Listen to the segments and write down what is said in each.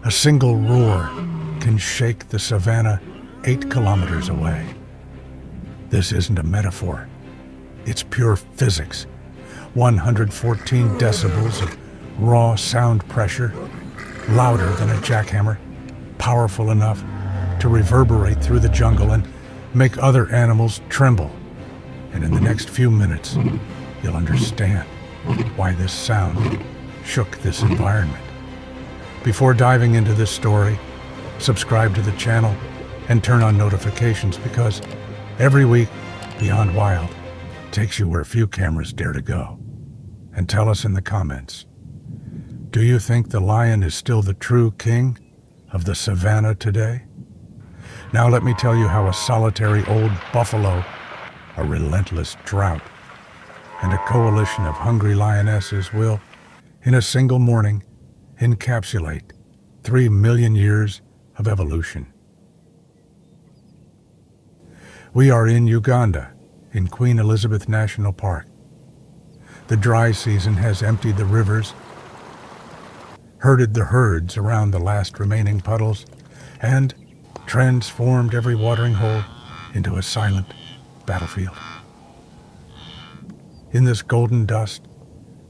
A single roar can shake the savannah 8 kilometers away. This isn't a metaphor. It's pure physics. 114 decibels of raw sound pressure, louder than a jackhammer, powerful enough to reverberate through the jungle and make other animals tremble. And in the next few minutes, you'll understand why this sound shook this environment. Before diving into this story, subscribe to the channel and turn on notifications, because every week, Beyond Wild takes you where few cameras dare to go. And tell us in the comments, do you think the lion is still the true king of the savannah today? Now let me tell you how a solitary old buffalo, a relentless drought, and a coalition of hungry lionesses will, in a single morning, encapsulate 3 million years of evolution. We are in Uganda, in Queen Elizabeth National Park. The dry season has emptied the rivers, herded the herds around the last remaining puddles, and transformed every watering hole into a silent battlefield. In this golden dust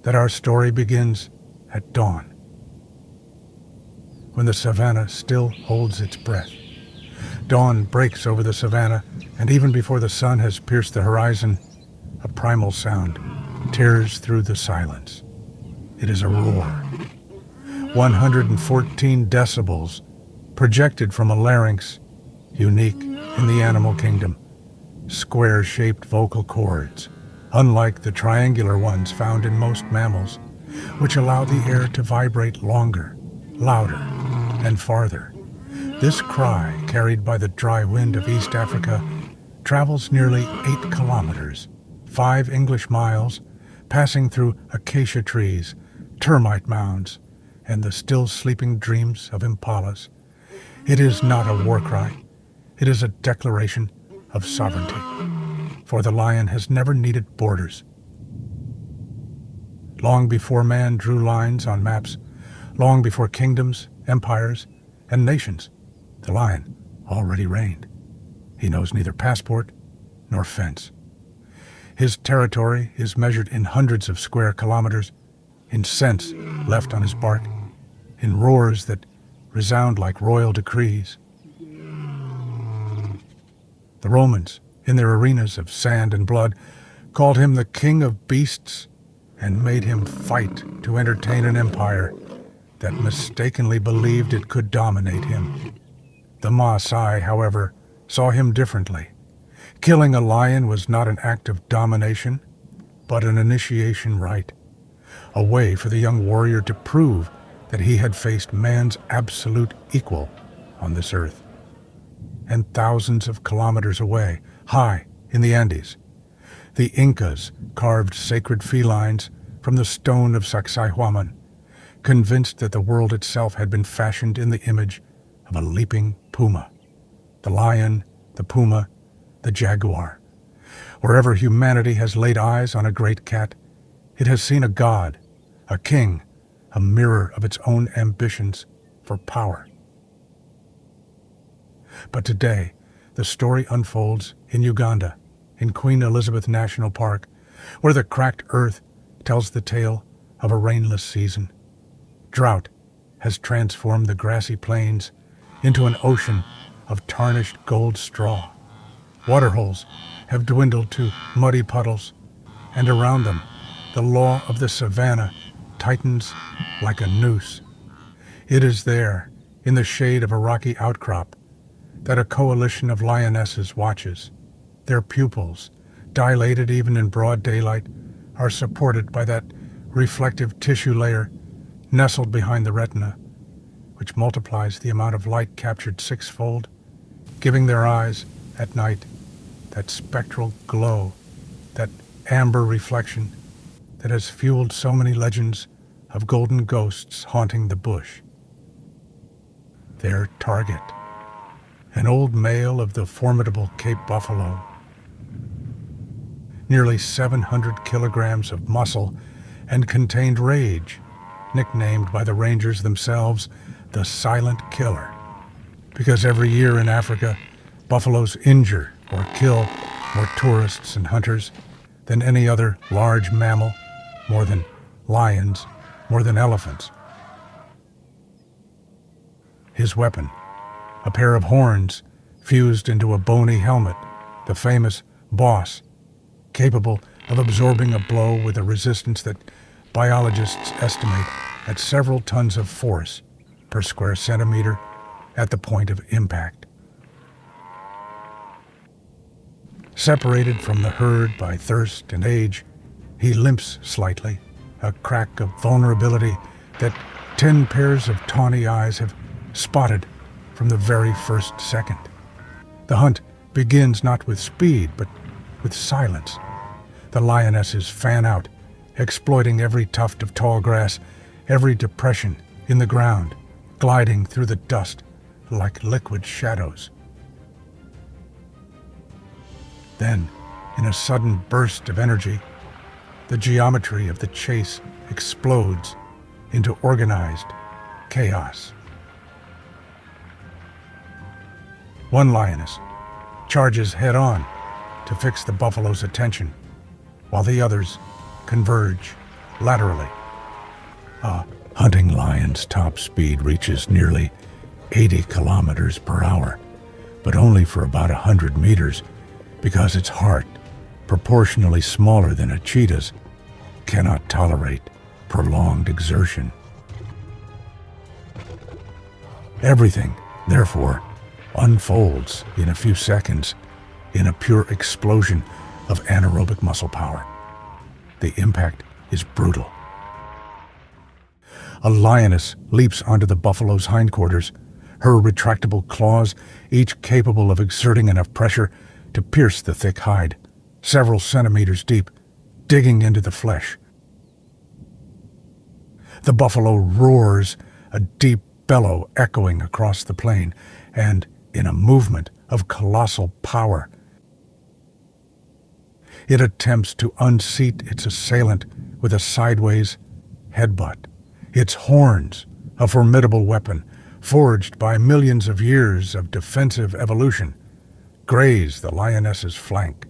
that our story begins at dawn, when the savannah still holds its breath. Dawn breaks over the savannah, and even before the sun has pierced the horizon, a primal sound tears through the silence. It is a roar. 114 decibels, projected from a larynx, unique in the animal kingdom. Square-shaped vocal cords, unlike the triangular ones found in most mammals, which allow the air to vibrate longer, louder, and farther. This cry, carried by the dry wind of East Africa, travels nearly 8 kilometers, 5 English miles, passing through acacia trees, termite mounds, and the still sleeping dreams of impalas. It is not a war cry. It is a declaration of sovereignty. For the lion has never needed borders. Long before man drew lines on maps, long before kingdoms, empires, and nations, the lion already reigned. He knows neither passport nor fence. His territory is measured in hundreds of square kilometers, in scents left on his bark, in roars that resound like royal decrees. The Romans, in their arenas of sand and blood, called him the king of beasts and made him fight to entertain an empire that mistakenly believed it could dominate him. The Maasai, however, saw him differently. Killing a lion was not an act of domination, but an initiation rite, a way for the young warrior to prove that he had faced man's absolute equal on this earth. And thousands of kilometers away, high in the Andes, the Incas carved sacred felines from the stone of Sacsayhuaman, convinced that the world itself had been fashioned in the image of a leaping puma. The lion, the puma, the jaguar. Wherever humanity has laid eyes on a great cat, it has seen a god, a king, a mirror of its own ambitions for power. But today, the story unfolds in Uganda, in Queen Elizabeth National Park, where the cracked earth tells the tale of a rainless season. Drought has transformed the grassy plains into an ocean of tarnished gold straw. Waterholes have dwindled to muddy puddles, and around them, the law of the savannah tightens like a noose. It is there, in the shade of a rocky outcrop, that a coalition of lionesses watches. Their pupils, dilated even in broad daylight, are supported by that reflective tissue layer nestled behind the retina, which multiplies the amount of light captured sixfold, giving their eyes, at night, that spectral glow, that amber reflection that has fueled so many legends of golden ghosts haunting the bush. Their target, an old male of the formidable Cape buffalo. Nearly 700 kilograms of muscle and contained rage, nicknamed by the rangers themselves the Silent Killer, because every year in Africa, buffaloes injure or kill more tourists and hunters than any other large mammal, more than lions, more than elephants. His weapon, a pair of horns fused into a bony helmet, the famous boss, capable of absorbing a blow with a resistance that biologists estimate at several tons of force per square centimeter at the point of impact. Separated from the herd by thirst and age, he limps slightly, a crack of vulnerability that 10 pairs of tawny eyes have spotted from the very first second. The hunt begins not with speed, but with silence. The lionesses fan out, exploiting every tuft of tall grass, every depression in the ground, gliding through the dust like liquid shadows. Then, in a sudden burst of energy, the geometry of the chase explodes into organized chaos. One lioness charges head-on to fix the buffalo's attention, while the others converge laterally. A hunting lion's top speed reaches nearly 80 kilometers per hour, but only for about 100 meters, because its heart, proportionally smaller than a cheetah's, cannot tolerate prolonged exertion. Everything, therefore, unfolds in a few seconds in a pure explosion of anaerobic muscle power. The impact is brutal. A lioness leaps onto the buffalo's hindquarters, her retractable claws each capable of exerting enough pressure to pierce the thick hide, several centimeters deep, digging into the flesh. The buffalo roars, a deep bellow echoing across the plain, and, in a movement of colossal power, it attempts to unseat its assailant with a sideways headbutt. Its horns, a formidable weapon forged by millions of years of defensive evolution, graze the lioness's flank.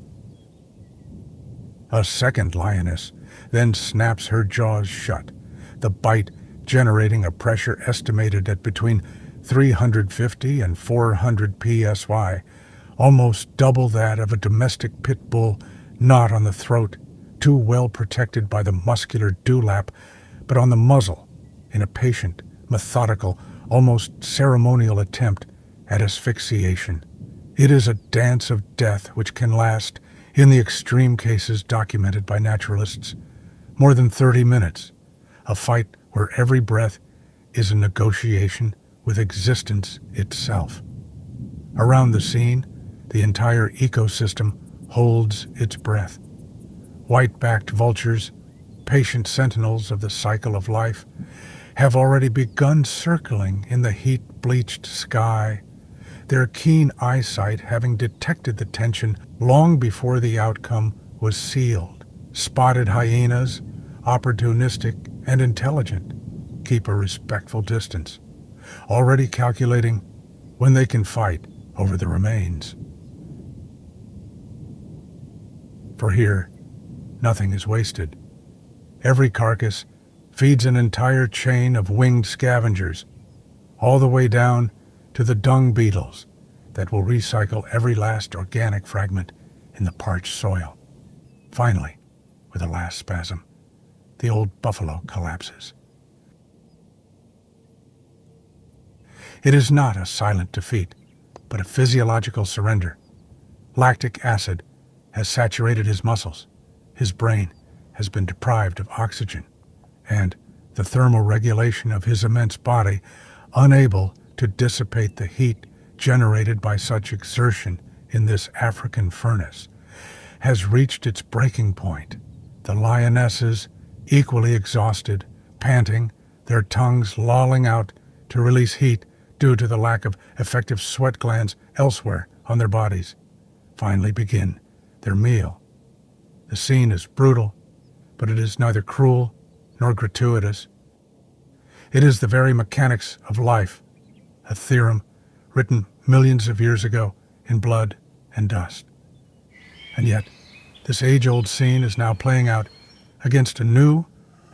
A second lioness then snaps her jaws shut, the bite generating a pressure estimated at between 350 and 400 psi, almost double that of a domestic pit bull not on the throat, too well protected by the muscular dewlap, but on the muzzle, in a patient, methodical, almost ceremonial attempt at asphyxiation. It is a dance of death which can last, in the extreme cases documented by naturalists, more than 30 minutes, a fight where every breath is a negotiation with existence itself. Around the scene, the entire ecosystem holds its breath. White-backed vultures, patient sentinels of the cycle of life, have already begun circling in the heat-bleached sky, their keen eyesight having detected the tension long before the outcome was sealed. Spotted hyenas, opportunistic and intelligent, keep a respectful distance, already calculating when they can fight over the remains. For here, nothing is wasted. Every carcass feeds an entire chain of winged scavengers, all the way down to the dung beetles that will recycle every last organic fragment in the parched soil. Finally, with a last spasm, the old buffalo collapses. It is not a silent defeat, but a physiological surrender. Lactic acid has saturated his muscles, his brain has been deprived of oxygen, and the thermal regulation of his immense body, unable to dissipate the heat generated by such exertion in this African furnace, has reached its breaking point. The lionesses, equally exhausted, panting, their tongues lolling out to release heat due to the lack of effective sweat glands elsewhere on their bodies, finally begin their meal. The scene is brutal, but it is neither cruel nor gratuitous. It is the very mechanics of life, a theorem written millions of years ago in blood and dust. And yet, this age-old scene is now playing out against a new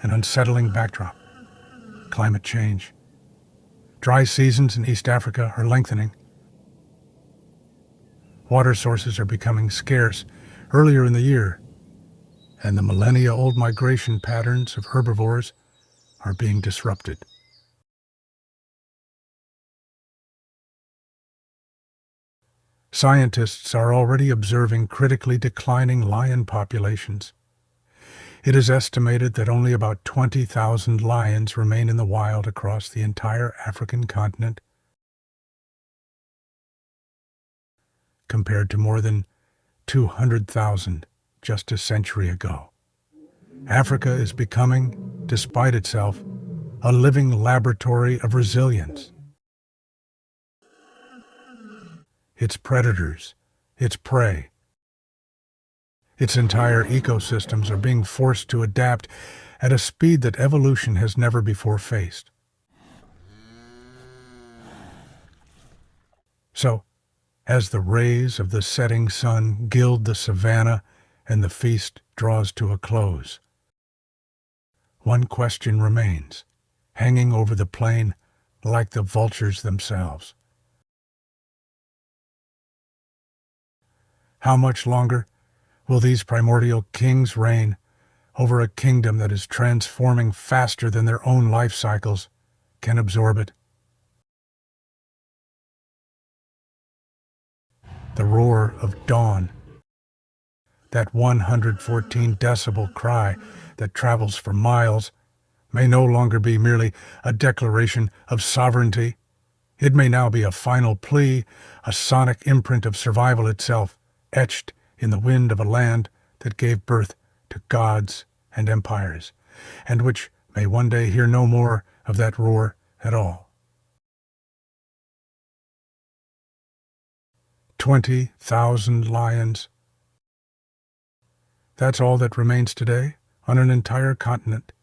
and unsettling backdrop: climate change. Dry seasons in East Africa are lengthening. Water sources are becoming scarce earlier in the year, and the millennia-old migration patterns of herbivores are being disrupted. Scientists are already observing critically declining lion populations. It is estimated that only about 20,000 lions remain in the wild across the entire African continent, compared to more than 200,000 just a century ago. Africa is becoming, despite itself, a living laboratory of resilience. Its predators, its prey, its entire ecosystems are being forced to adapt at a speed that evolution has never before faced. So, as the rays of the setting sun gild the savannah and the feast draws to a close, one question remains, hanging over the plain like the vultures themselves. How much longer will these primordial kings reign over a kingdom that is transforming faster than their own life cycles can absorb it? The roar of dawn, that 114 decibel cry that travels for miles, may no longer be merely a declaration of sovereignty. It may now be a final plea, a sonic imprint of survival itself, etched in the wind of a land that gave birth to gods and empires, and which may one day hear no more of that roar at all. 20,000 lions. That's all that remains today on an entire continent.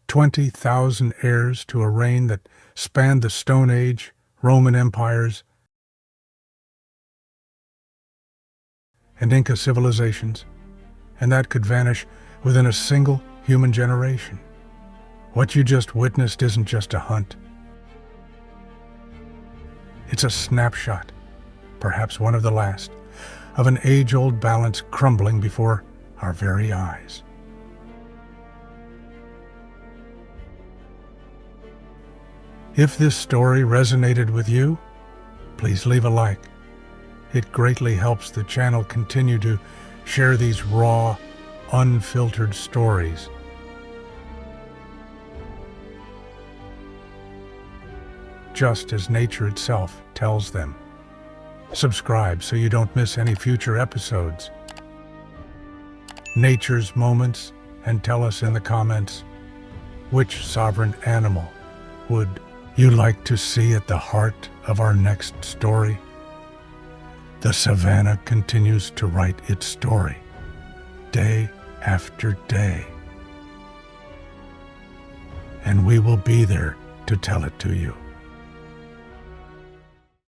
20,000 heirs to a reign that spanned the Stone Age, Roman empires, and Inca civilizations, and that could vanish within a single human generation. What you just witnessed isn't just a hunt. It's a snapshot, perhaps one of the last, of an age-old balance crumbling before our very eyes. If this story resonated with you, please leave a like. It greatly helps the channel continue to share these raw, unfiltered stories. Just as nature itself tells them. Subscribe so you don't miss any future episodes. Nature's moments, and tell us in the comments, which sovereign animal would you like to see at the heart of our next story? The savannah continues to write its story, day after day. And we will be there to tell it to you.